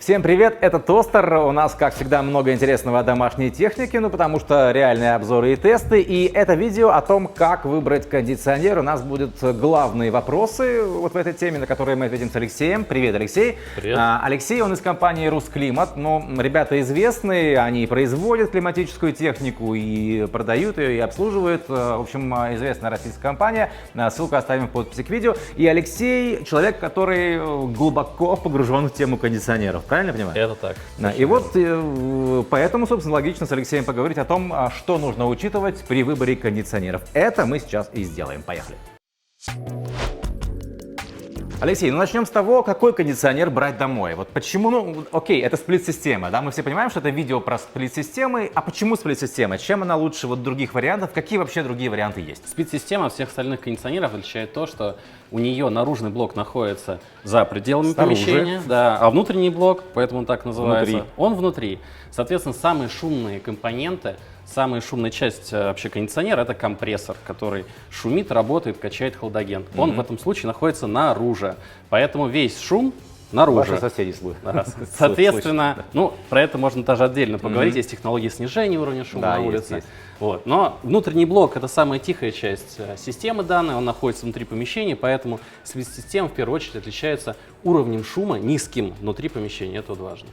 Всем привет, это Тостер. У нас, как всегда, много интересного о домашней технике, потому что реальные обзоры и тесты. И это видео о том, как выбрать кондиционер. У нас будут главные вопросы вот в этой теме, на которые мы ответим с Алексеем. Привет, Алексей. Привет. Алексей, он из компании «Русклимат». Ребята известные, они производят климатическую технику и продают ее, и обслуживают. В общем, известная российская компания. Ссылку оставим в подписи к видео. И Алексей — человек, который глубоко погружен в тему кондиционеров. Правильно я понимаю? Это так. И вот поэтому, собственно, логично с Алексеем поговорить о том, что нужно учитывать при выборе кондиционеров. Это мы сейчас и сделаем. Поехали. Алексей, начнем с того, какой кондиционер брать домой. Вот почему, окей, это сплит-система, да, мы все понимаем, что это видео про сплит-системы, а почему сплит-система? Чем она лучше других вариантов? Какие вообще другие варианты есть? Сплит-система от всех остальных кондиционеров отличает то, что у нее наружный блок находится за пределами помещения, да, а внутренний блок, поэтому он так называется, он внутри. Соответственно, самые шумные компоненты, самая шумная часть вообще кондиционера — это компрессор, который шумит, работает, качает хладагент. Он в этом случае находится наружу, поэтому весь шум наружу. Ваши соседи слышат. Да. Соответственно, про это можно даже отдельно поговорить. Есть технологии снижения уровня шума на улице. Есть. Вот. Но внутренний блок — это самая тихая часть системы данной, он находится внутри помещения, поэтому сплит-система в первую очередь отличается уровнем шума низким внутри помещения, это вот важно.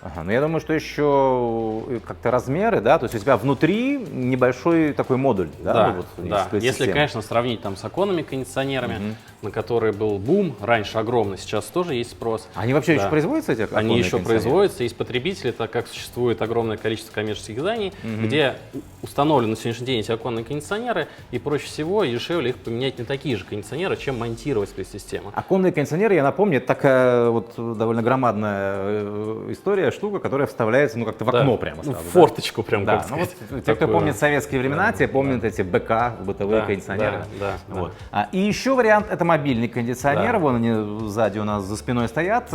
Ага, я думаю, что еще как-то размеры, да, то есть у тебя внутри небольшой такой модуль, да? Да. Если, конечно, сравнить там с оконными кондиционерами, на которые был бум, раньше огромный, сейчас тоже есть спрос. Они вообще еще производятся, эти оконные кондиционеры? Они еще производятся, есть потребители, так как существует огромное количество коммерческих зданий, где установлены на сегодняшний день эти оконные кондиционеры, и проще всего и дешевле их поменять на такие же кондиционеры, чем монтировать сплит-систему. Оконные кондиционеры, я напомню, это такая вот довольно громадная история, штука, которая вставляется, как-то в окно прямо сразу. В форточку прям, да. Те, кто помнит советские времена, те помнят эти БК, бытовые кондиционеры. И еще вариант — это мобильный кондиционер, вон они сзади у нас за спиной стоят.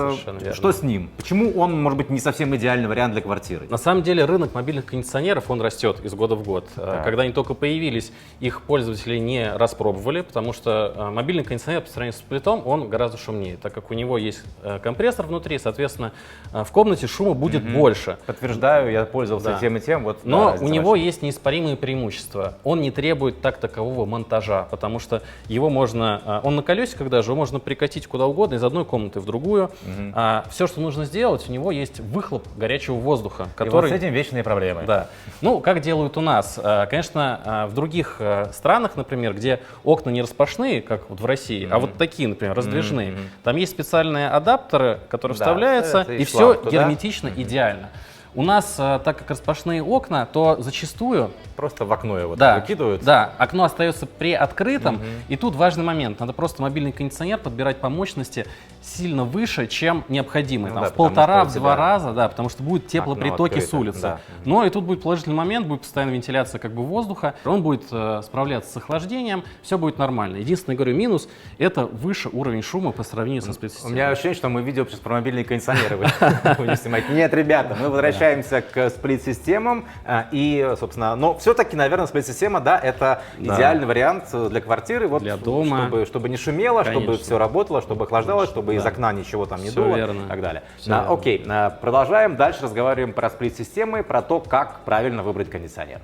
Что с ним? Почему он, может быть, не совсем идеальный вариант для квартиры? На самом деле рынок мобильных кондиционеров, он растет из года в год. Когда они только появились, их пользователи не распробовали, потому что мобильный кондиционер по сравнению с сплитом, он гораздо шумнее, так как у него есть компрессор внутри, соответственно, в комнате шума будет больше. Подтверждаю, я пользовался тем и тем. Но у него есть неоспоримые преимущества. Он не требует так такового монтажа, потому что его можно, он на колесиках даже, его можно прикатить куда угодно, из одной комнаты в другую. Все, что нужно сделать, у него есть выхлоп горячего воздуха, который... И вот с этим вечные проблемы. Да. Как делают у нас? Конечно, в других странах, например, где окна не распашные, как вот в России, а вот такие, например, раздвижные, там есть специальные адаптеры, которые вставляются, и все герметично, идеально. У нас, так как распашные окна, то зачастую... Просто в окно его выкидывают. Да, окно остается приоткрытым, и тут важный момент. Надо просто мобильный кондиционер подбирать по мощности сильно выше, чем необходимо. В 1,5-2 раза, потому что будут теплопритоки с улицы. Но и тут будет положительный момент, будет постоянная вентиляция воздуха, он будет справляться с охлаждением, все будет нормально. Единственный, говорю, минус — это выше уровень шума по сравнению со сплит-системой. У меня ощущение, что мы видео сейчас про мобильные кондиционеры будем снимать. Нет, ребята, мы возвращаемся к сплит-системам и, собственно, но все-таки, наверное, сплит-система, это идеальный вариант для квартиры, для дома, чтобы не шумело, чтобы все работало, чтобы охлаждалось, чтобы из окна ничего там не дуло и так далее. Окей, продолжаем. Дальше разговариваем про сплит-системы, про то, как правильно выбрать кондиционер.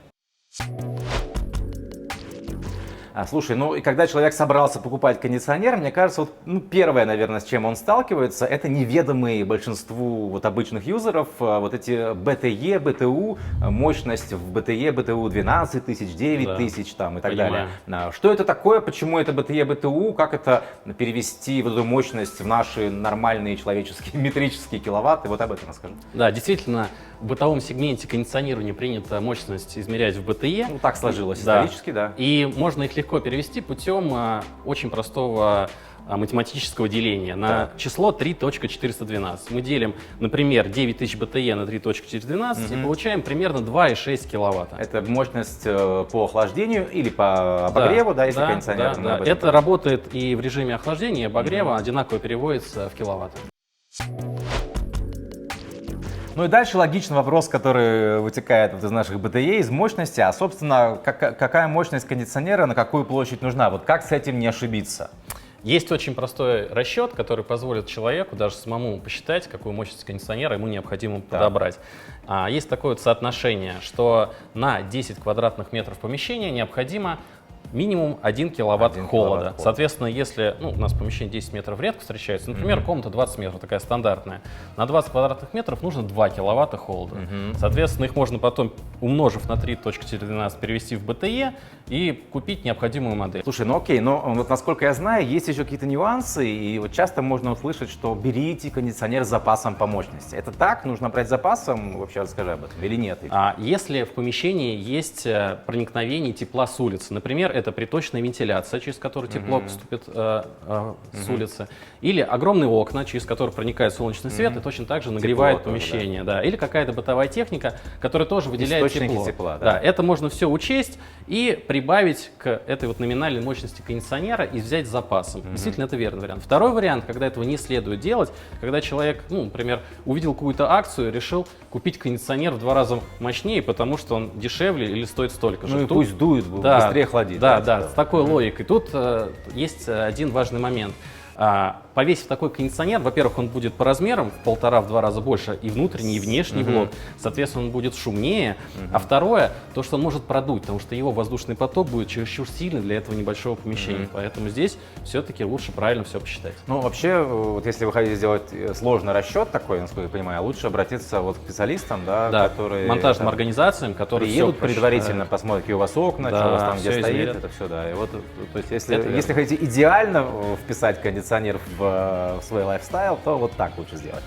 Слушай, и когда человек собрался покупать кондиционер, мне кажется, первое, наверное, с чем он сталкивается, это неведомые большинству обычных юзеров эти BTE, BTU, мощность в BTE, BTU 12 тысяч, 9 тысяч и так далее. Что это такое, почему это BTE, BTU, как это перевести эту мощность в наши нормальные человеческие метрические киловатты, об этом расскажи. Да, действительно, в бытовом сегменте кондиционирования принято мощность измерять в BTE. Так сложилось исторически, да. И можно их легко перевести путем очень простого математического деления на число 3.412. Мы делим, например, 9000 BTE на 3.412 и получаем примерно 2,6 киловатта. Это мощность по охлаждению или по обогреву, если кондиционер? Это работает и в режиме охлаждения, и обогрева, одинаково переводится в киловатты. И дальше логичный вопрос, который вытекает из наших BTE, из мощности, собственно, какая мощность кондиционера, на какую площадь нужна? Как с этим не ошибиться? Есть очень простой расчет, который позволит человеку даже самому посчитать, какую мощность кондиционера ему необходимо подобрать. Есть такое вот соотношение, что на 10 квадратных метров помещения необходимо минимум 1 киловатт холода. Соответственно, если у нас помещение 10 метров редко встречается, например, комната 20 метров, такая стандартная, на 20 квадратных метров нужно 2 киловатта холода. Соответственно, их можно потом, умножив на 3.12, перевести в БТЕ и купить необходимую модель. Слушай, ну окей, но вот насколько я знаю, есть еще какие-то нюансы, и вот часто можно услышать, что берите кондиционер с запасом по мощности. Это так? Нужно брать с запасом? Вообще расскажи об этом. Или нет? Если в помещении есть проникновение тепла с улицы, например, это приточная вентиляция, через которую тепло поступит с улицы, или огромные окна, через которые проникает солнечный свет и точно так же нагревает тепло помещение. Тоже, да. Или какая-то бытовая техника, которая тоже выделяет тепло. Тепла, да. Это можно все учесть и прибавить к этой вот номинальной мощности кондиционера и взять с запасом. Действительно, это верный вариант. Второй вариант, когда этого не следует делать, когда человек, например, увидел какую-то акцию, решил купить кондиционер в 2 раза мощнее, потому что он дешевле или стоит столько же. Ну и пусть дует, быстрее хладит. Да, с такой логикой. Тут есть один важный момент. Повесив такой кондиционер, во-первых, он будет по размерам в 1,5-2 раза больше и внутренний, и внешний блок, соответственно, он будет шумнее. А второе, то, что он может продуть, потому что его воздушный поток будет чересчур сильный для этого небольшого помещения. Поэтому здесь все-таки лучше правильно все посчитать. Ну, вообще, вот если вы хотите сделать сложный расчет такой, насколько я понимаю, лучше обратиться вот к специалистам, которые... монтажным организациям, которые приедут предварительно, посмотрят, какие у вас окна, что у вас там где стоит, это все, да. И вот, то есть, если хотите идеально вписать кондиционер в свой лайфстайл, то вот так лучше сделать.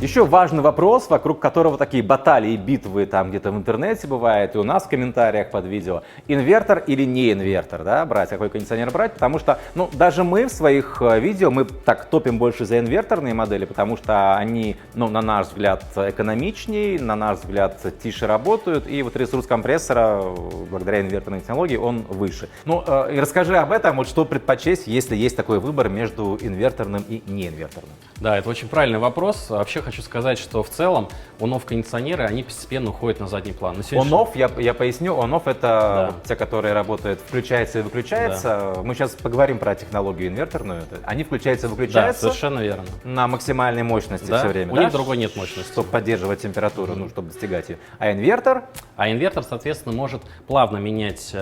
Еще важный вопрос, вокруг которого такие баталии и битвы там где-то в интернете бывает, и у нас в комментариях под видео. Инвертор или не инвертор, да, брать, какой кондиционер брать, потому что, даже мы в своих видео, мы так топим больше за инверторные модели, потому что они, на наш взгляд, экономичнее, на наш взгляд, тише работают, и вот ресурс компрессора, благодаря инверторной технологии, он выше. И расскажи об этом, вот что предпочесть, если есть такой выбор между инверторным и неинверторным. Да, это очень правильный вопрос. Вообще хочу сказать, что в целом on-off кондиционеры, они постепенно уходят на задний план. On-off, я поясню, on-off это вот те, которые работают, включается и выключается. Да. Мы сейчас поговорим про технологию инверторную. Они включаются и выключаются. Да, совершенно верно. На максимальной мощности все время. У них другой нет мощности. Чтобы поддерживать температуру, чтобы достигать ее. А инвертор? А инвертор, соответственно, может плавно менять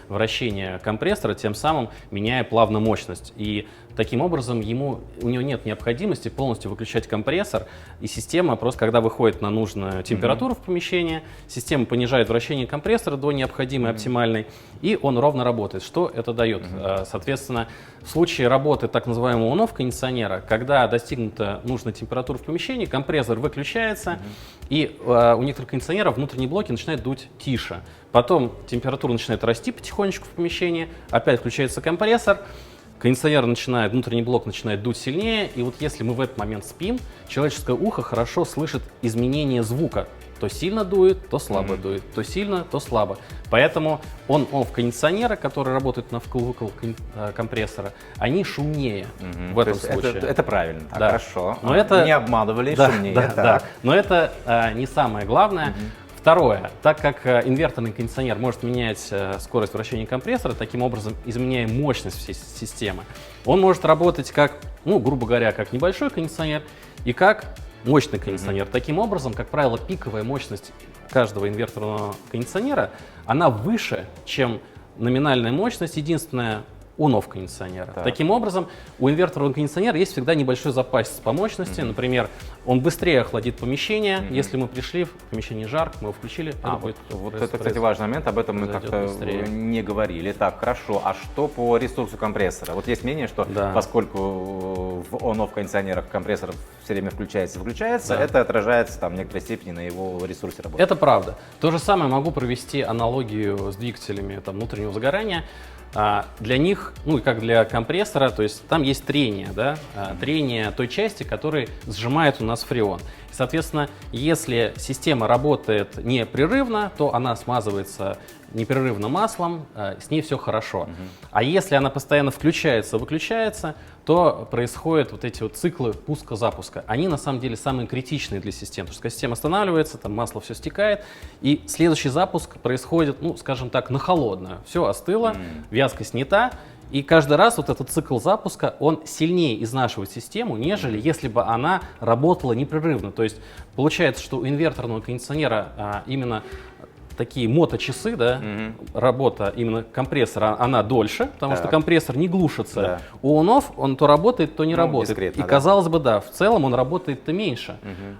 вращение компрессора, тем самым меняя плавно мощность. И таким образом у него нет необходимости полностью выключать компрессор, и система просто, когда выходит на нужную температуру в помещение, система понижает вращение компрессора до необходимой оптимальной, и он ровно работает. Что это дает? Соответственно, в случае работы так называемого on-off кондиционера, когда достигнута нужная температура в помещении, компрессор выключается, и у некоторых кондиционеров внутренние блоки начинают дуть тише. Потом температура начинает расти потихонечку в помещении, опять включается компрессор, кондиционер внутренний блок начинает дуть сильнее, и вот если мы в этот момент спим, человеческое ухо хорошо слышит изменение звука. То сильно дует, то слабо дует, то сильно, то слабо. Поэтому on-off кондиционеры, которые работают на вкл-выкл компрессора, они шумнее в этом случае. Это правильно, да. Хорошо. Но это... Не обманывали, шумнее. Да. Но это не самое главное. Второе, так как инверторный кондиционер может менять скорость вращения компрессора, таким образом изменяя мощность всей системы, он может работать как, грубо говоря, как небольшой кондиционер и как мощный кондиционер. Таким образом, как правило, пиковая мощность каждого инверторного кондиционера, она выше, чем номинальная мощность, единственная on-off кондиционера. Таким образом, у инверторного кондиционера есть всегда небольшой запас по мощности. Например, он быстрее охладит помещение. Если мы пришли, в помещении жарко, мы его включили. Это, кстати, важный момент, об этом мы как-то не говорили. Так, хорошо. А что по ресурсу компрессора? Вот есть мнение, что поскольку в on-off кондиционерах компрессор все время включается и выключается, это отражается в некоторой степени на его ресурсе работы. Это правда. То же самое могу провести аналогию с двигателями внутреннего сгорания. Для них, и как для компрессора, то есть там есть трение, трение той части, которая сжимает у нас фреон. Соответственно, если система работает непрерывно, то она смазывается непрерывно маслом, с ней все хорошо. А если она постоянно включается, выключается, то происходят вот эти циклы пуска-запуска. Они на самом деле самые критичные для системы, потому что система останавливается, там масло все стекает, и следующий запуск происходит, скажем так, на холодную. Все остыло, вязкость снята, И каждый раз вот этот цикл запуска, он сильнее изнашивает систему, нежели если бы она работала непрерывно. То есть получается, что у инверторного кондиционера именно такие моточасы, да, работа именно компрессора, она дольше, потому что компрессор не глушится. Да. У он-офф он то работает, то не работает. дискретно, И да. казалось бы, да, в целом он работает-то меньше.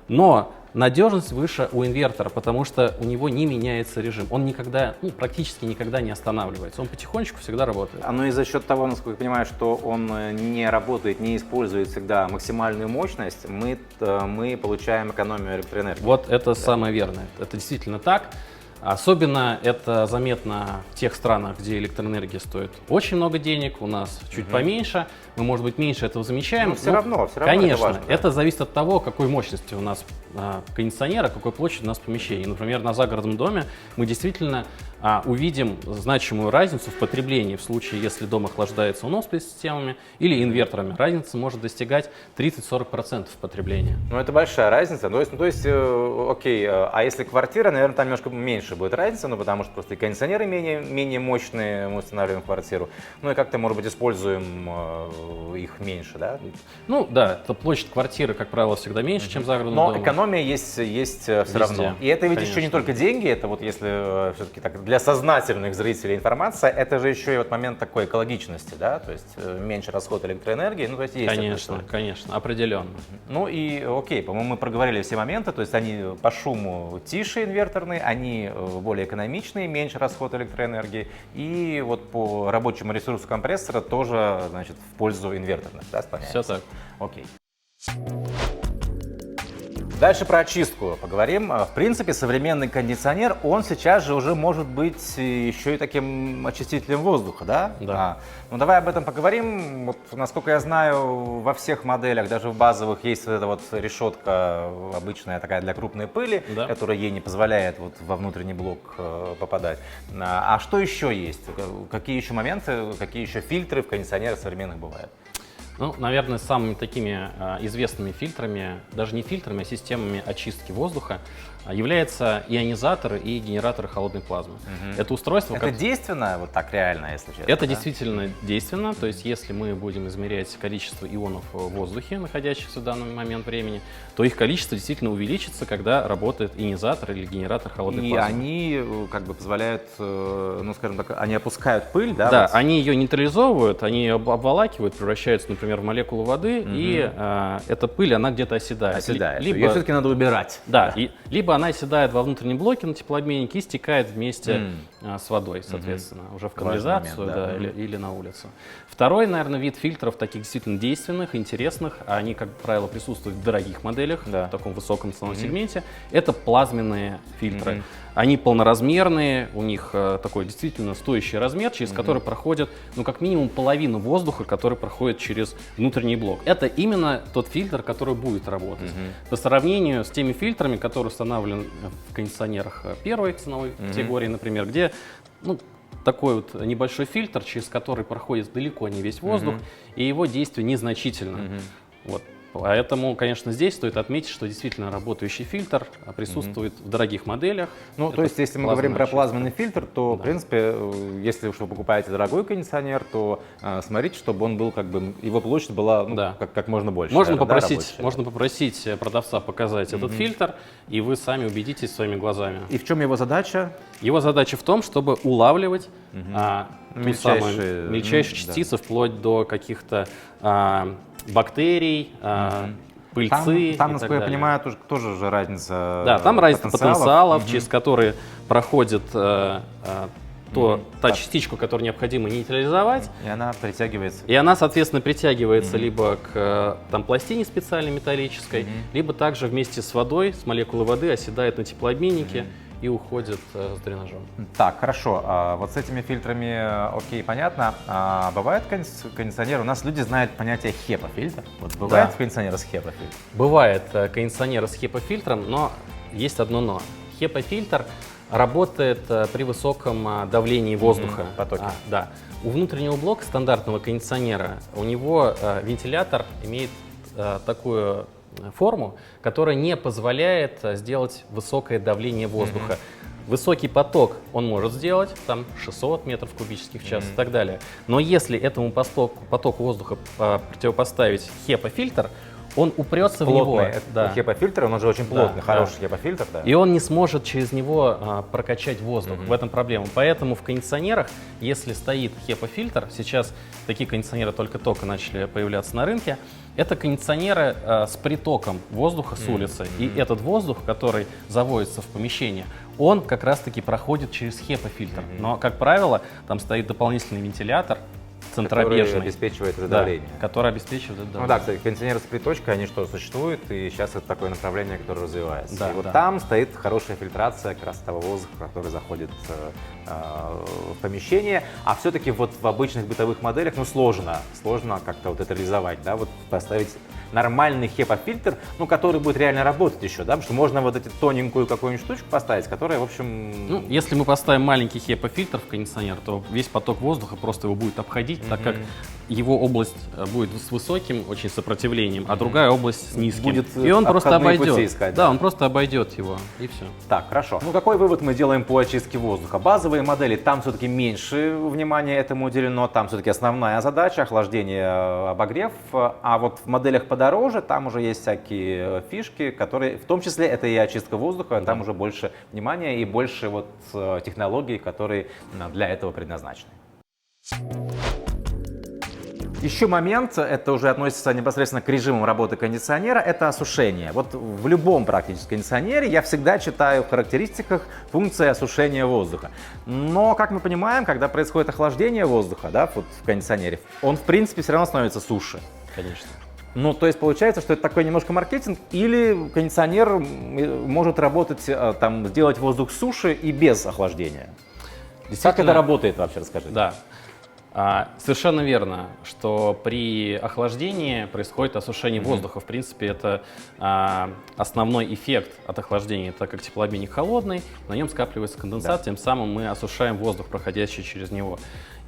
Но надежность выше у инвертора, потому что у него не меняется режим. Он никогда, практически никогда не останавливается. Он потихонечку всегда работает. Ну и за счет того, насколько я понимаю, что он не работает, не использует всегда максимальную мощность, мы получаем экономию электроэнергии. Вот это самое верное. Это действительно так. Особенно это заметно в тех странах, где электроэнергия стоит очень много денег, у нас чуть поменьше, мы, может быть, меньше этого замечаем. Но все равно конечно, это важно, да. это зависит от того, какой мощности у нас кондиционера, какой площади у нас помещение. Например, на загородном доме мы действительно увидим значимую разницу в потреблении в случае, если дом охлаждается УНОСП-системами или инверторами. Разница может достигать 30-40% потребления. Ну, это большая разница. То есть, окей, а если квартира, наверное, там немножко меньше будет разница, потому что просто и кондиционеры менее мощные мы устанавливаем в квартиру, и как-то, может быть, используем их меньше, да? Ну, да, площадь квартиры, как правило, всегда меньше, чем загородного Но дома. экономия есть все равно. И это ведь еще не только деньги, это вот если все-таки так для сознательных зрителей информация, это же еще и вот момент такой экологичности, да, то есть меньше расход электроэнергии, то есть есть. Конечно, конечно, определенно. Ну и окей, по-моему, мы проговорили все моменты, то есть они по шуму тише инверторные, они более экономичные, меньше расход электроэнергии, и вот по рабочему ресурсу компрессора тоже, значит, в пользу инверторных, да, склоняется? Все так. Окей. Дальше про очистку поговорим. В принципе, современный кондиционер, он сейчас же уже может быть еще и таким очистителем воздуха, да? Да. Ну давай об этом поговорим. Вот, насколько я знаю, во всех моделях, даже в базовых, есть вот эта вот решетка обычная такая для крупной пыли, Да. которая ей не позволяет вот во внутренний блок попадать. А что еще есть? Какие еще моменты, какие еще фильтры в кондиционерах современных бывают? Ну, наверное, самыми такими известными фильтрами, даже не фильтрами, а системами очистки воздуха являются ионизатор и генераторы холодной плазмы. Это устройство... Это действенно, вот так реально, если честно? Это да? действительно действенно, то есть если мы будем измерять количество ионов в воздухе, находящихся в данный момент времени, то их количество действительно увеличится, когда работает ионизатор или генератор холодной И плазмы. они как бы позволяют, ну скажем так, они опускают пыль, да? Да, вот? они ее нейтрализовывают, они ее обволакивают, превращаются, например, в молекулу воды, и эта пыль, она где-то оседает. Оседает. Либо, Ее все-таки надо убирать. да, либо она оседает во внутреннем блоке на теплообменнике и стекает вместе с водой, соответственно, уже в канализацию, момент, да. или на улицу. Второй, наверное, вид фильтров, таких действительно действенных, интересных, они, как правило, присутствуют в дорогих моделях, Да. в таком высоком ценовом сегменте, это плазменные фильтры. Они полноразмерные, у них такой действительно стоящий размер, через который проходит, ну, как минимум половину воздуха, который проходит через внутренний блок. Это именно тот фильтр, который будет работать. По сравнению с теми фильтрами, которые установлены в кондиционерах первой ценовой категории, например, где, ну, такой вот небольшой фильтр, через который проходит далеко не весь воздух, и его действие незначительно. Вот. Поэтому, конечно, здесь стоит отметить, что действительно работающий фильтр присутствует в дорогих моделях. Ну, то есть, если мы говорим про плазменный фильтр, то, в принципе, если уж вы покупаете дорогой кондиционер, то смотрите, чтобы он был, как бы, его площадь была как можно больше. Можно наверное, попросить, да, можно попросить продавца показать этот фильтр, и вы сами убедитесь своими глазами. И в чем его задача? Его задача в том, чтобы улавливать Мельчайшие, мельчайшие частицы, вплоть до каких-то бактерий, пыльцы. Там и насколько так я далее. понимаю, тоже же разница. Да, там разница потенциалов, через которые проходит та частичку, которую необходимо нейтрализовать. И она притягивается. И она, соответственно, притягивается либо к пластине специальной металлической, либо также вместе с водой, с молекулой воды оседает на теплообменнике и уходит с дренажом. Так, хорошо. Вот с этими фильтрами, окей, понятно. Бывает кондиционер, у нас люди знают понятие HEPA-фильтр. Вот бывает кондиционер с HEPA-фильтром? Бывает кондиционер с HEPA-фильтром, но есть одно но. HEPA-фильтр работает при высоком давлении воздуха. потоке. Да. У внутреннего блока стандартного кондиционера у него вентилятор имеет такую форму, которая не позволяет сделать высокое давление воздуха. высокий поток он может сделать, там 600 метров кубических в час и так далее. Но если этому потоку воздуха противопоставить HEPA-фильтр, он упрется в него. Да. HEPA-фильтр, он уже очень плотный, хороший HEPA-фильтр. Да. И он не сможет через него прокачать воздух. В этом проблема. Поэтому в кондиционерах, если стоит HEPA-фильтр, сейчас такие кондиционеры только-только начали появляться на рынке, это кондиционеры с притоком воздуха с улицы. И этот воздух, который заводится в помещение, он как раз-таки проходит через HEPA-фильтр. Но, как правило, там стоит дополнительный вентилятор, центробежный, который обеспечивает это давление. Который обеспечивает это давление. Ну да, кстати, кондиционеры с приточкой, они что, существуют, и сейчас это такое направление, которое развивается. Да, и вот там стоит хорошая фильтрация как раз того воздуха, который заходит в помещение. А все-таки вот в обычных бытовых моделях, ну, сложно как-то вот это реализовать, да, вот поставить нормальный HEPA-фильтр, ну, который будет реально работать еще, да, потому что можно вот эту тоненькую какую-нибудь штучку поставить, которая, в общем... Ну, если мы поставим маленький HEPA-фильтр в кондиционер, то весь поток воздуха просто его будет обходить, так как его область будет с высоким очень сопротивлением, а другая область с низким. Будет и он просто обойдет. Искать, да, он просто обойдет его, и все. Так, хорошо. Ну, какой вывод мы делаем по очистке воздуха? Базовые модели, там все-таки меньше внимания этому уделено, там все-таки основная задача — охлаждение, обогрев, а вот в моделях подороже там уже есть всякие фишки, которые, в том числе, это и очистка воздуха, там уже больше внимания и больше вот технологий, которые для этого предназначены. Еще момент, это уже относится непосредственно к режимам работы кондиционера, это осушение. Вот в любом практически кондиционере я всегда читаю в характеристиках функция осушения воздуха. Но, как мы понимаем, когда происходит охлаждение воздуха, да, вот в кондиционере, он в принципе все равно становится суше. Конечно. Ну, то есть получается, что это такой немножко маркетинг, или кондиционер может работать, там, сделать воздух суше и без охлаждения. Как это работает вообще, расскажите? Да. Совершенно верно, что при охлаждении происходит осушение воздуха. В принципе, это основной эффект от охлаждения, так как теплообменник холодный, на нем скапливается конденсат, тем самым мы осушаем воздух, проходящий через него.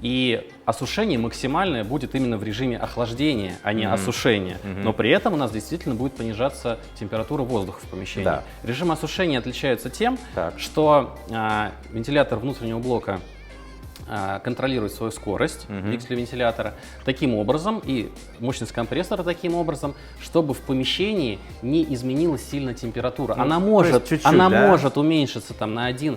И осушение максимальное будет именно в режиме охлаждения, а не осушения. Но при этом у нас действительно будет понижаться температура воздуха в помещении. Да. Режим осушения отличается тем, что вентилятор внутреннего блока контролирует свою скорость двигателя вентилятора таким образом и мощность компрессора таким образом, чтобы в помещении не изменилась сильно температура. Ну, она может, чуть-чуть, может уменьшиться там, на 1-2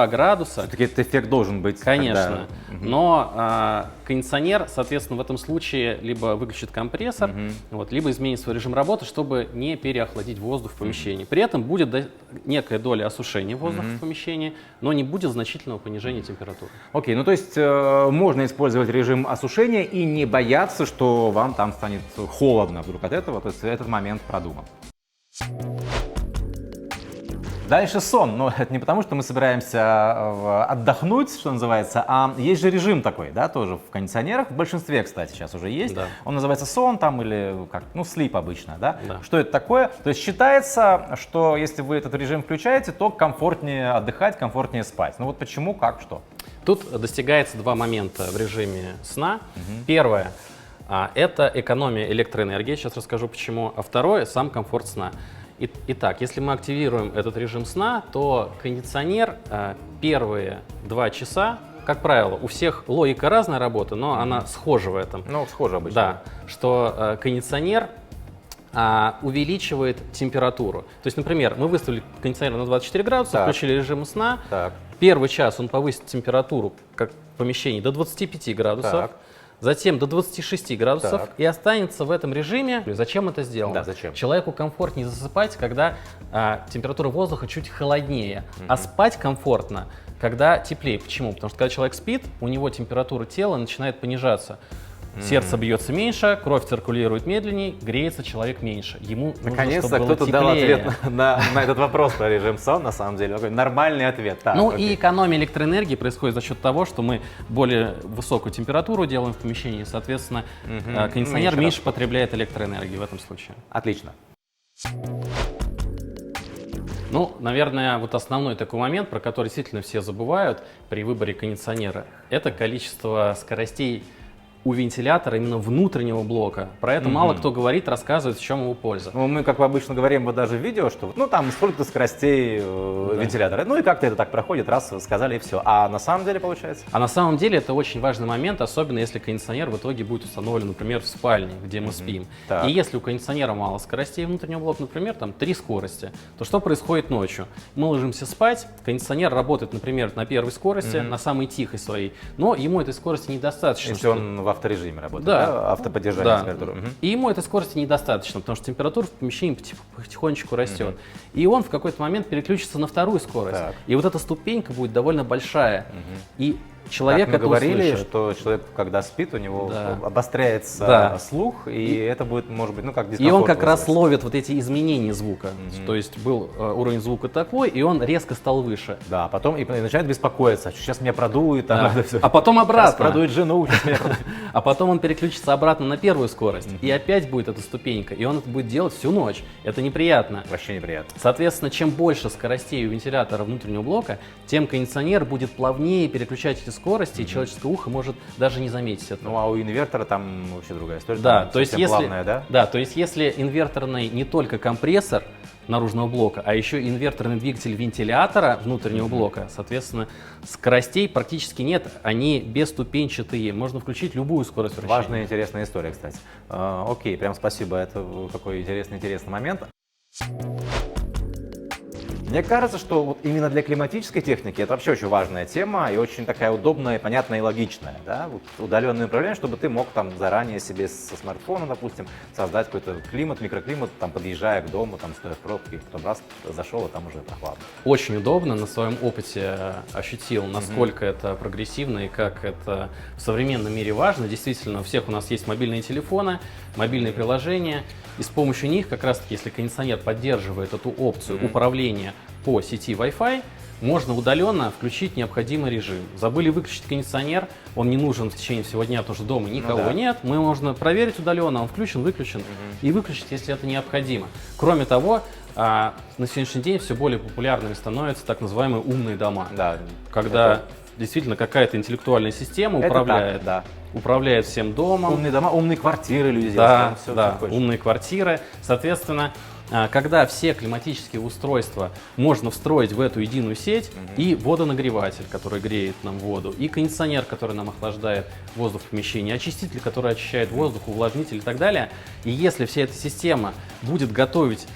градуса. Все-таки этот эффект должен быть. Конечно. Но кондиционер, соответственно, в этом случае либо выключит компрессор, вот, либо изменит свой режим работы, чтобы не переохладить воздух в помещении. При этом будет некая доля осушения воздуха в помещении, но не будет значительного понижения температуры. Окей, ну то есть можно использовать режим осушения и не бояться, что вам там станет холодно вдруг от этого, то есть этот момент продуман. Дальше сон, но это не потому, что мы собираемся отдохнуть, что называется, а есть же режим такой, да, тоже в кондиционерах, в большинстве, кстати, сейчас уже есть. Да. Он называется сон там или как, ну, sleep обычно, да? Да. Что это такое? То есть считается, что если вы этот режим включаете, то комфортнее отдыхать, комфортнее спать. Ну вот почему, как, что? Тут достигается два момента в режиме сна. Первое – это экономия электроэнергии, сейчас расскажу почему. А второе – сам комфорт сна. Итак, если мы активируем этот режим сна, то кондиционер первые 2 часа, как правило, у всех логика разная работы, но она схожа в этом. Ну, схоже обычно. Да, что кондиционер увеличивает температуру. То есть, например, мы выставили кондиционер на 24 градуса, включили режим сна. Первый час он повысит температуру как в помещении до 25 градусов. Затем до 26 градусов и останется в этом режиме. Зачем это сделано? Да, зачем? Человеку комфортнее засыпать, когда температура воздуха чуть холоднее, а спать комфортно, когда теплее. Почему? Потому что когда человек спит, у него температура тела начинает понижаться. Сердце бьется меньше, кровь циркулирует медленнее, греется человек меньше. Ему наконец-то кто-то дал ответ на этот вопрос про режим сон, на самом деле. Такой нормальный ответ. И экономия электроэнергии происходит за счет того, что мы более высокую температуру делаем в помещении, соответственно, кондиционер меньше потребляет электроэнергии в этом случае. Отлично. Ну, наверное, вот основной такой момент, про который действительно все забывают при выборе кондиционера, это количество скоростей у вентилятора именно внутреннего блока. Про это мало кто говорит, рассказывает, в чем его польза. Ну, мы, как обычно говорим, вот даже в видео, что ну там сколько-то скоростей вентилятора. Ну и как-то это так проходит, раз сказали и все. А на самом деле получается? А на самом деле это очень важный момент, особенно если кондиционер в итоге будет установлен, например, в спальне, где мы спим. Так. И если у кондиционера мало скоростей внутреннего блока, например, там 3 скорости, то что происходит ночью? Мы ложимся спать, кондиционер работает, например, на первой скорости, на самой тихой своей, но ему этой скорости недостаточно. Если он в авторежиме работает, да? Автоподдержание температуры. И ему этой скорости недостаточно, потому что температура в помещении потихонечку растет. И он в какой-то момент переключится на вторую скорость. Так. И вот эта ступенька будет довольно большая. И человек Как мы это говорили, услышит. что человек, когда спит, у него Да. обостряется Да. слух, и это будет, может быть, ну как И дискомфорт он как раз вызывать. ловит вот эти изменения звука. То есть был уровень звука такой, и он резко стал выше. Да, потом и начинает беспокоиться, что сейчас меня продует, Да. это всё. А потом Сейчас обратно. продует жену, сейчас меня продует. А потом он переключится обратно на первую скорость. И опять будет эта ступенька. И он это будет делать всю ночь. Это неприятно. Вообще неприятно. Соответственно, чем больше скоростей у вентилятора внутреннего блока, тем кондиционер будет плавнее переключать эти скорости, и человеческое ухо может даже не заметить этого. Ну а у инвертора там вообще другая история. Да, там то есть, совсем если, плавная, да? да, то есть если инверторный не только компрессор наружного блока, а еще и инверторный двигатель вентилятора внутреннего блока, соответственно, скоростей практически нет, они бесступенчатые, можно включить любую скорость вращения. Важная, интересная история, кстати. Окей, прям спасибо, это такой интересный момент. Мне кажется, что вот именно для климатической техники это вообще очень важная тема и очень такая удобная, понятная и логичная. Да? Вот удаленное управление, чтобы ты мог там заранее себе со смартфона, допустим, создать какой-то климат, микроклимат, там, подъезжая к дому, там, стоя в пробке, потом раз зашел, и там уже прохладно. Очень удобно, на своем опыте ощутил, насколько это прогрессивно и как это в современном мире важно. Действительно, у всех у нас есть мобильные телефоны, мобильные приложения, и с помощью них, как раз таки, если кондиционер поддерживает эту опцию управления по сети Wi-Fi, можно удаленно включить необходимый режим. Забыли выключить кондиционер, он не нужен в течение всего дня, потому что дома никого нет. Мы можно проверить удаленно, он включен, выключен, и выключить, если это необходимо. Кроме того, на сегодняшний день все более популярными становятся так называемые умные дома, Да, когда действительно какая-то интеллектуальная система это управляет, так, да. управляет всем домом. Умные дома, умные квартиры люди делают. Да, там всё, да, что хочешь. умные квартиры. Соответственно, когда все климатические устройства можно встроить в эту единую сеть, и водонагреватель, который греет нам воду, и кондиционер, который нам охлаждает воздух в помещении, очиститель, который очищает воздух, увлажнитель и так далее. И если вся эта система будет готовить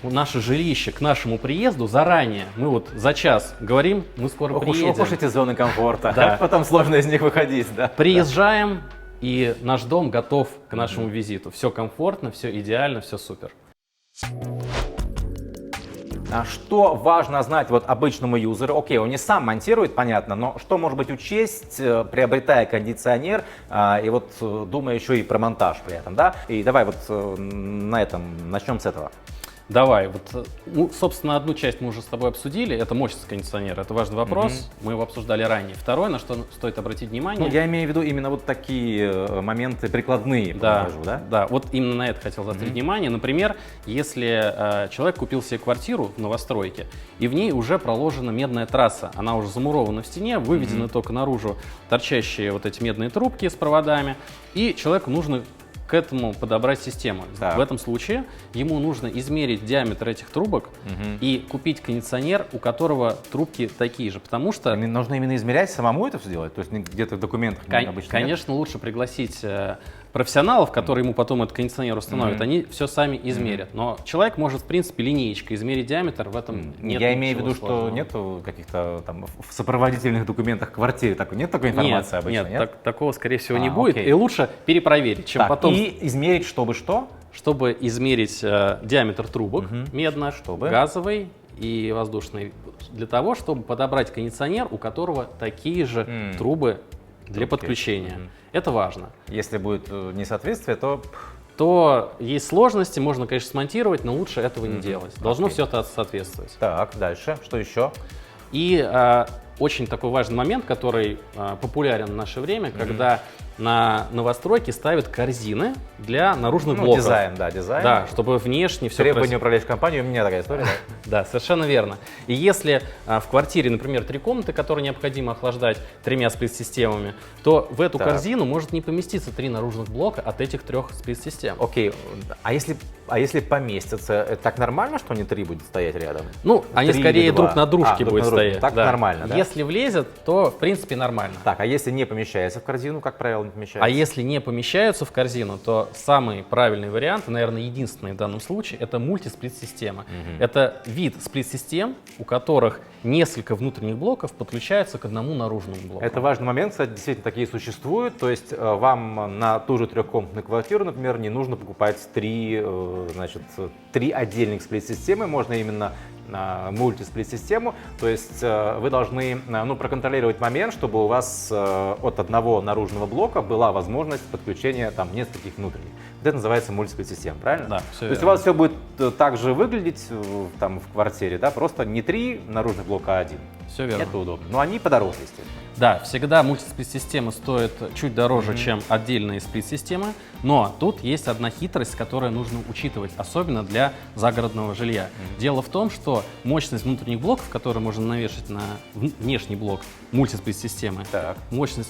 наше жилище к нашему приезду заранее, мы вот за час говорим, мы скоро приедем. Ох уж эти зоны комфорта, Да. потом сложно из них выходить. Да. Приезжаем, и наш дом готов к нашему визиту. Все комфортно, все идеально, все супер. А что важно знать вот обычному юзеру? Окей, он не сам монтирует, понятно, но что может быть учесть, приобретая кондиционер, и вот думая еще и про монтаж при этом, да? И давай вот на этом начнем с этого. Давай, вот, ну, собственно, одну часть мы уже с тобой обсудили, это мощность кондиционера, это важный вопрос, мы его обсуждали ранее. Второе, на что стоит обратить внимание. Ну, я имею в виду именно вот такие моменты прикладные, Да, да? да, вот именно на это хотел заострить внимание. Например, если человек купил себе квартиру в новостройке, и в ней уже проложена медная трасса, она уже замурована в стене, выведены только наружу торчащие вот эти медные трубки с проводами, и человеку нужно к этому подобрать систему. Так. В этом случае ему нужно измерить диаметр этих трубок и купить кондиционер, у которого трубки такие же, потому что... Нужно именно измерять, самому это все делать? То есть где-то в документах обычно нет? Конечно, лучше пригласить профессионалов, которые ему потом этот кондиционер установят, они все сами измерят. Но человек может, в принципе, линеечкой измерить диаметр, в этом нет Я имею в ничего виду, что сложного. нету каких-то там в сопроводительных документах квартиры такой, нет такой информации Нет, обычно, нет? такого, скорее всего, не будет. окей. И лучше перепроверить, чем Так, потом, и измерить, чтобы что? чтобы измерить диаметр трубок медно, Чтобы? газовый и воздушный, для того, чтобы подобрать кондиционер, у которого такие же трубы для подключения. Это важно. Если будет несоответствие, то То есть сложности, можно, конечно, смонтировать, но лучше этого не делать. Должно Окей. все это соответствовать. так, дальше, что еще? И очень такой важный момент, который популярен в наше время, когда на новостройки ставят корзины для наружных блоков. Дизайн, да, дизайн. Да, чтобы внешне все Требования управляющей компании, у меня такая история, да? Да, совершенно верно. И если в квартире, например, 3 комнаты, которые необходимо охлаждать 3 сплит-системами, то в эту корзину может не поместиться 3 наружных блока от этих 3 сплит-систем. Окей, а если поместятся, это так нормально, что они 3 будут стоять рядом? Ну, они 3 скорее или 2? друг на дружке будут стоять. Так да. нормально, да? Если влезет, то в принципе нормально. Так, а если не помещается в корзину, как правило, не помещается? А если не помещаются в корзину, то самый правильный вариант, и, наверное, единственный в данном случае, это мультисплит-система. Это вид сплит-систем, у которых несколько внутренних блоков подключаются к одному наружному блоку. Это важный момент, кстати, действительно такие существуют. То есть вам на ту же 3-комнатную квартиру, например, не нужно покупать 3 отдельных сплит-системы, можно именно мультисплит-систему, то есть вы должны проконтролировать момент, чтобы у вас от одного наружного блока была возможность подключения там нескольких внутренних. Вот это называется мультисплит-система, правильно? Да, все То есть у вас все будет так же выглядеть там в квартире, да, просто не 3 наружных блока, а 1. Все верно. Это удобно. Но они подороже, естественно. Да, всегда мультисплит-система стоит чуть дороже, чем отдельные сплит-системы, но тут есть одна хитрость, которую нужно учитывать, особенно для загородного жилья. Дело в том, что мощность внутренних блоков, которые можно навешать на внешний блок мультисплит-системы,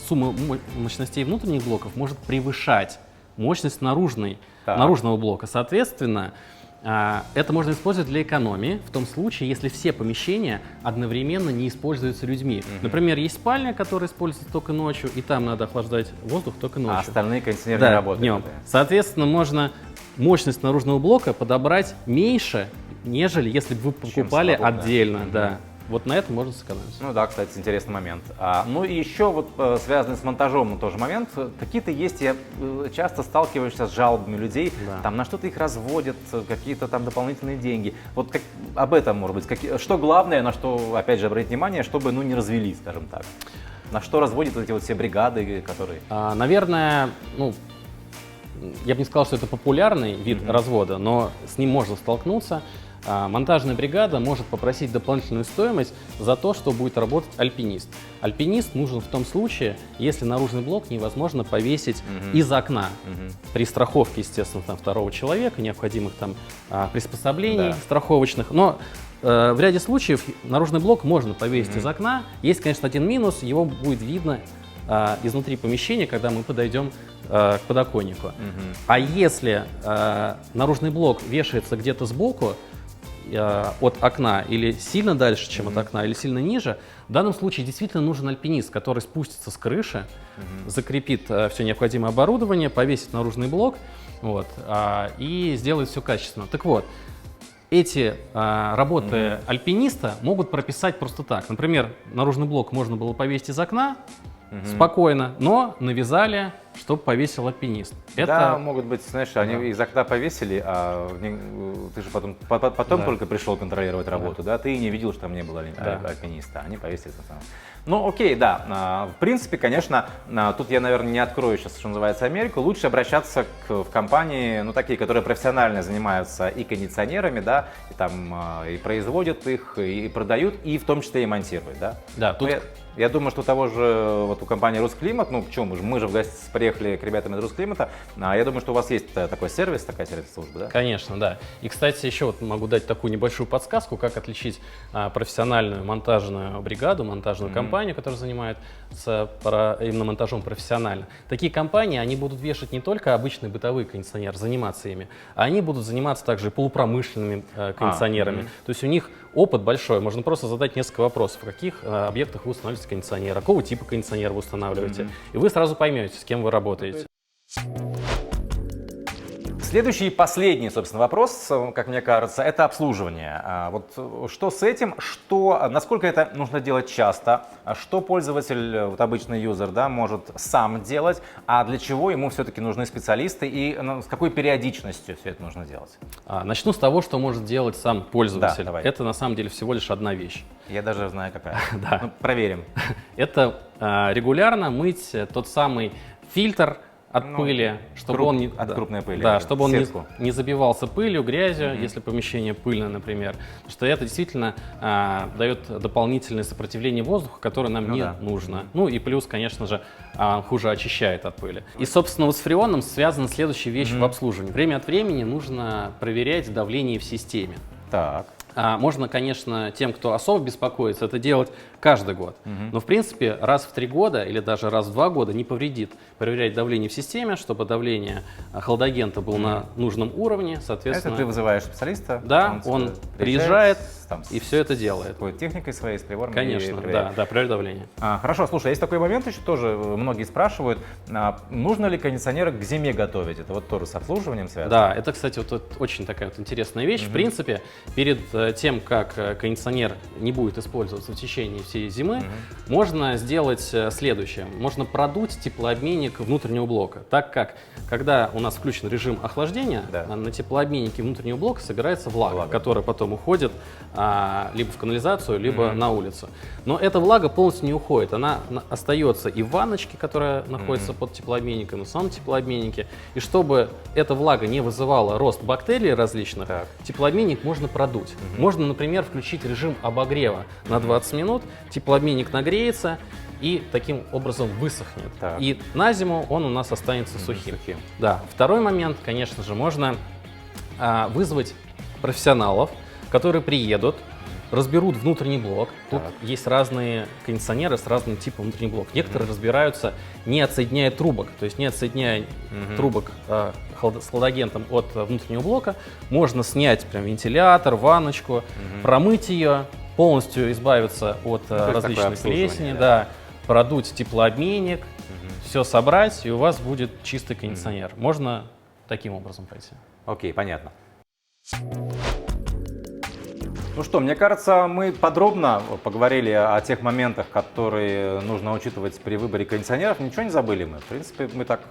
сумма мощностей внутренних блоков может превышать мощность наружного блока. Соответственно, это можно использовать для экономии в том случае, если все помещения одновременно не используются людьми. Например, есть спальня, которая используется только ночью, и там надо охлаждать воздух только ночью. А остальные кондиционеры не работают. Днем. Соответственно, можно мощность наружного блока подобрать меньше, нежели если бы вы покупали отдельно. Да. Вот на этом можно сэкономить. Ну да, кстати, интересный момент. Ну и еще вот связанный с монтажом тоже момент. Какие-то есть, я часто сталкиваюсь с жалобами людей, там на что-то их разводят, какие-то там дополнительные деньги. Вот об этом, может быть, что главное, на что, опять же, обратить внимание, чтобы, не развели, скажем так. На что разводят эти вот все бригады, которые... Наверное, я бы не сказал, что это популярный вид развода, но с ним можно столкнуться. Монтажная бригада может попросить дополнительную стоимость за то, что будет работать альпинист. Альпинист нужен в том случае, если наружный блок невозможно повесить из окна. При страховке, естественно, там, второго человека, необходимых там приспособлений страховочных. Но в ряде случаев наружный блок можно повесить из окна. Есть, конечно, один минус, его будет видно изнутри помещения, когда мы подойдем к подоконнику. А если наружный блок вешается где-то сбоку, от окна или сильно дальше, чем от окна, или сильно ниже, в данном случае действительно нужен альпинист, который спустится с крыши, закрепит все необходимое оборудование, повесит наружный блок и сделает все качественно. Так вот, эти работы альпиниста могут прописать просто так. Например, наружный блок можно было повесить из окна, спокойно, но навязали, чтобы повесил альпинист. Да, могут быть, знаешь, они из окна повесили, а ты же потом только пришел контролировать работу, да, ты и не видел, что там не было альпиниста, они повесили сам. Ну, окей, да, в принципе, конечно, тут я, наверное, не открою сейчас, что называется, Америку, лучше обращаться в компании, такие, которые профессионально занимаются и кондиционерами, да, и там и производят их, и продают, и в том числе и монтируют, да. Да, тут... Я думаю, что у того же, вот у компании «Русклимат», почему, мы же в гости приехали к ребятам из «Русклимата», я думаю, что у вас есть такой сервис, такая сервис-служба, да? Конечно, да. И, кстати, еще могу дать такую небольшую подсказку, как отличить профессиональную монтажную бригаду, монтажную компанию, которая занимается именно монтажом профессионально. Такие компании, они будут вешать не только обычный бытовой кондиционер, заниматься ими, а они будут заниматься также и полупромышленными кондиционерами. То есть у них опыт большой, можно просто задать несколько вопросов, в каких объектах вы устанавливаете кондиционер, какого типа кондиционер вы устанавливаете, и вы сразу поймете, с кем вы работаете. Следующий и последний, собственно, вопрос, как мне кажется, это обслуживание. Вот что с этим, насколько это нужно делать часто, что пользователь, вот обычный юзер, да, может сам делать, а для чего ему все-таки нужны специалисты и с какой периодичностью все это нужно делать? Начну с того, что может делать сам пользователь. Да, давай. Это на самом деле всего лишь одна вещь. Я даже знаю, какая. Да. Проверим. Это регулярно мыть тот самый фильтр от пыли, чтобы он не, от крупной пыли. Да, чтобы он Сетку. не забивался пылью, грязью, если помещение пыльное, например. Потому что это действительно дает дополнительное сопротивление воздуха, которое нам не нужно. Ну и плюс, конечно же, хуже очищает от пыли. И, собственно, вот с фреоном связана следующая вещь в обслуживании. Время от времени нужно проверять давление в системе. Так. Можно, конечно, тем, кто особо беспокоится, это делать каждый год. Но, в принципе, раз в 3 года или даже раз в 2 года не повредит проверять давление в системе, чтобы давление хладагента было на нужном уровне, соответственно. Это ты вызываешь специалиста? Да, он приезжает там, и все это делает. С техникой своей, с прибором. Конечно, да, проверяет давление. Хорошо, слушай, есть такой момент еще тоже, многие спрашивают, нужно ли кондиционер к зиме готовить? Это вот тоже с обслуживанием связано? Да, это, кстати, вот очень такая вот интересная вещь. В принципе, перед тем, как кондиционер не будет использоваться в течение всей зимы, можно сделать следующее. Можно продуть теплообменник внутреннего блока, так как, когда у нас включен режим охлаждения, на теплообменнике внутреннего блока собирается влага, которая потом уходит либо в канализацию, либо на улицу. Но эта влага полностью не уходит, она остается и в ванночке, которая находится под теплообменником, и в самом теплообменнике. И чтобы эта влага не вызывала рост бактерий различных, теплообменник можно продуть. Можно, например, включить режим обогрева на 20 минут, теплообменник нагреется и таким образом высохнет. И на зиму он у нас останется сухим. Да. Второй момент, конечно же, можно вызвать профессионалов, которые приедут, разберут внутренний блок. Тут есть разные кондиционеры с разным типом внутренних блоков. Некоторые разбираются, не отсоединяя трубок, то есть не отсоединяя трубок с хладагентом от внутреннего блока. Можно снять прям вентилятор, ванночку, промыть ее, полностью избавиться от различных плесени, продуть теплообменник, все собрать, и у вас будет чистый кондиционер. Можно таким образом пройти. Окей, понятно. Ну что, мне кажется, мы подробно поговорили о тех моментах, которые нужно учитывать при выборе кондиционеров. Ничего не забыли мы. В принципе, мы так...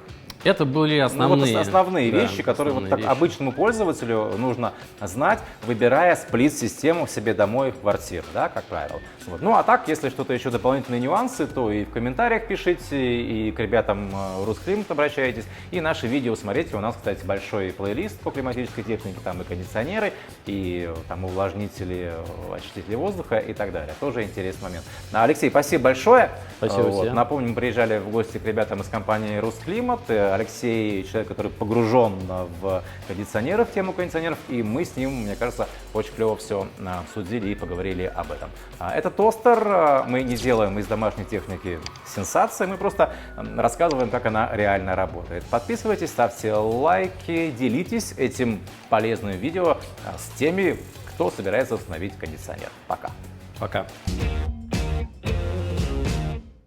Это были основные, основные вещи, которые основные вещи. Обычному пользователю нужно знать, выбирая сплит-систему к себе домой в квартиру, да, как правило. Вот. Ну а так, если что-то еще дополнительные нюансы, то и в комментариях пишите, и к ребятам Rusclimate обращайтесь, и наши видео смотрите. У нас, кстати, большой плейлист по климатической технике, там и кондиционеры, и там увлажнители, очистители воздуха и так далее. Тоже интересный момент. Алексей, спасибо большое. Спасибо. Напомню, мы приезжали в гости к ребятам из компании Rusclimate. Алексей человек, который погружен в кондиционеры, в тему кондиционеров, и мы с ним, мне кажется, очень клево все обсудили и поговорили об этом. Это тостер, мы не делаем из домашней техники сенсации, мы просто рассказываем, как она реально работает. Подписывайтесь, ставьте лайки, делитесь этим полезным видео с теми, кто собирается установить кондиционер. Пока. Пока.